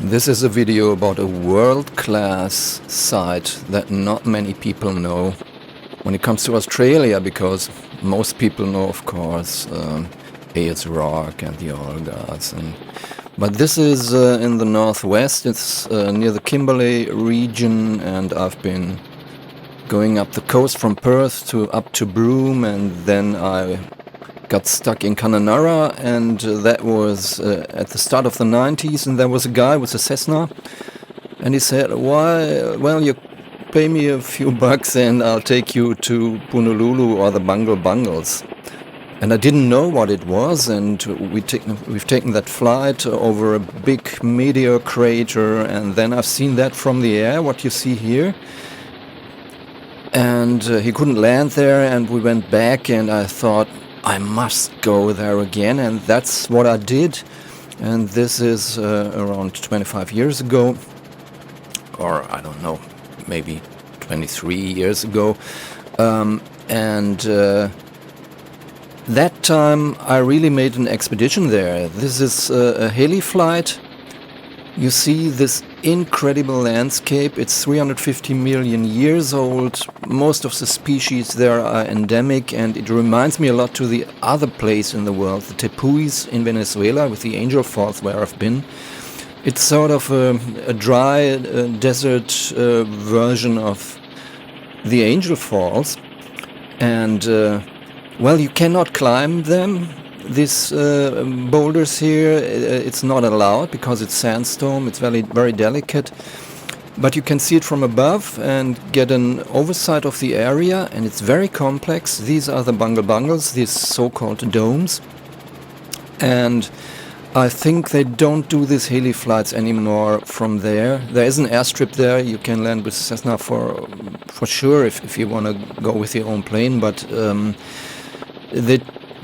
This is a video about a world-class site that not many people know when it comes to Australia, because most people know, of course, Ayers Rock and the Olgas. But this is in the northwest. It's near the Kimberley region, and I've been going up the coast from Perth up to Broome, and then I got stuck in Kununurra, and that was at the start of the 90s, and there was a guy with a Cessna, and he said, well, you pay me a few bucks and I'll take you to Punululu or the Bungle Bungles. And I didn't know what it was, and we've taken that flight over a big meteor crater, and then I've seen that from the air, what you see here. And he couldn't land there, and we went back, and I thought, I must go there again, and that's what I did. And this is around 25 years ago, or I don't know, maybe 23 years ago. That time I really made an expedition there. This is a heli flight. You see this incredible landscape. It's 350 million years old. Most of the species there are endemic, and it reminds me a lot to the other place in the world, the tepuis in Venezuela with the Angel Falls where I've been. It's sort of a dry desert version of the Angel Falls, and well, you cannot climb them. These boulders here, it's not allowed because it's sandstone, it's very delicate. But you can see it from above and get an oversight of the area, and it's very complex. These are the Bungle Bungles, these so-called domes. And I think they don't do these heli flights anymore from there. There is an airstrip there, you can land with Cessna for sure if you want to go with your own plane, but they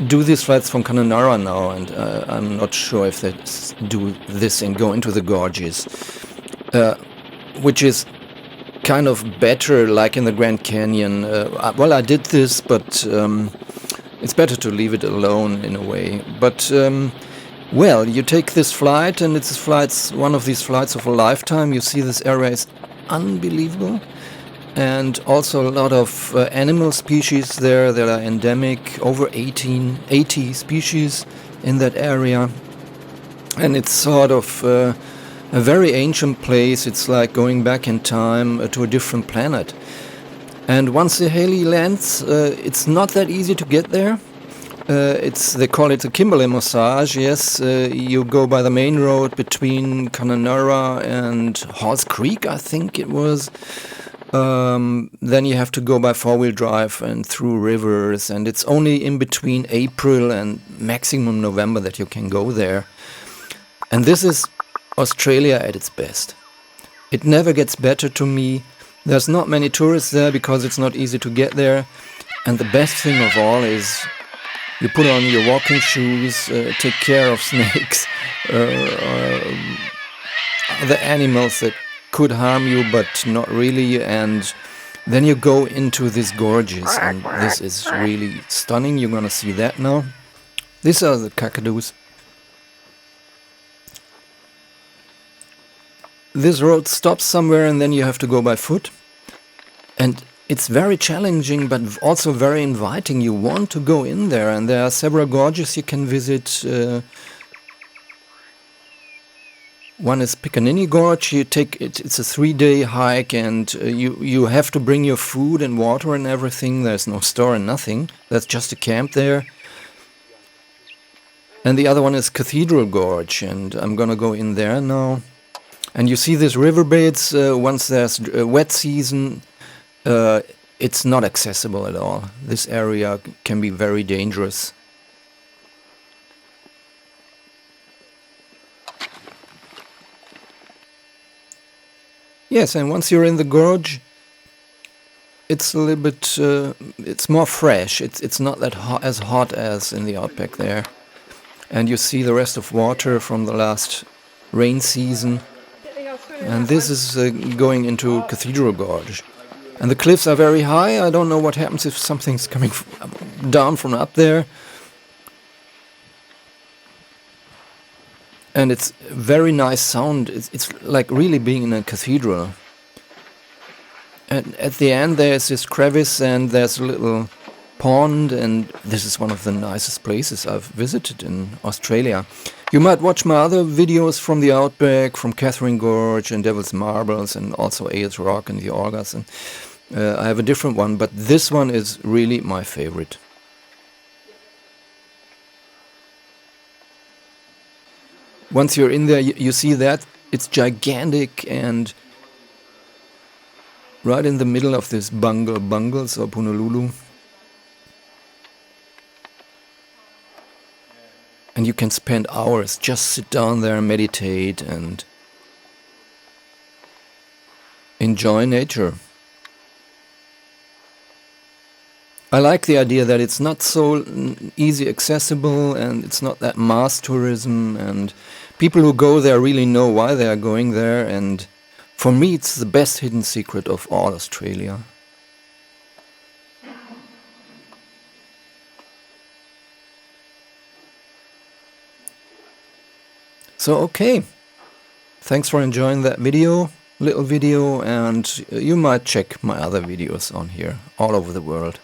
do these flights from Kununurra now, and I'm not sure if they do this and go into the gorges, which is kind of better, like in the Grand Canyon. Well, I did this, but it's better to leave it alone in a way. But well, you take this flight, and it's one of these flights of a lifetime. You see this area is unbelievable. And also a lot of animal species there that are endemic, over 80 species in that area. And it's sort of a very ancient place. It's like going back in time to a different planet. And once the heli lands, it's not that easy to get there. They call it the Kimberley Massage. Yes, you go by the main road between Kununurra and Halls Creek, I think it was. Then you have to go by four-wheel drive and through rivers, and it's only in between April and maximum November that you can go there. And this is Australia at its best. It never gets better to me. There's not many tourists there because it's not easy to get there. And the best thing of all is you put on your walking shoes, take care of snakes, other animals that could harm you, but not really, and then you go into these gorges, and this is really stunning. You're gonna see that now. These are the cacatoos. This road stops somewhere, and then you have to go by foot, and it's very challenging but also very inviting. You want to go in there, and there are several gorges you can visit. One is Picanini Gorge. It's a 3-day hike, and you have to bring your food and water and everything. There's no store and nothing. There's just a camp there. And the other one is Cathedral Gorge, and I'm gonna go in there now. And you see these riverbeds. Once there's a wet season, it's not accessible at all. This area can be very dangerous. Yes, and once you're in the gorge, it's a little bit, it's more fresh. It's not that as hot as in the outback there. And you see the rest of water from the last rain season. And this is going into Cathedral Gorge. And the cliffs are very high. I don't know what happens if something's coming down from up there. And it's very nice sound. It's like really being in a cathedral. And at the end there's this crevice and there's a little pond, and this is one of the nicest places I've visited in Australia. You might watch my other videos from the outback, from Catherine Gorge and Devil's Marbles, and also Ayers Rock and the Orgas. And I have a different one, but this one is really my favorite. Once you're in there, you see that it's gigantic, and right in the middle of this Bungle Bungles or Punululu. And you can spend hours, just sit down there and meditate and enjoy nature. I like the idea that it's not so easy accessible, and it's not that mass tourism, and people who go there really know why they are going there, and for me it's the best hidden secret of all Australia. So okay, thanks for enjoying that little video, and you might check my other videos on here all over the world.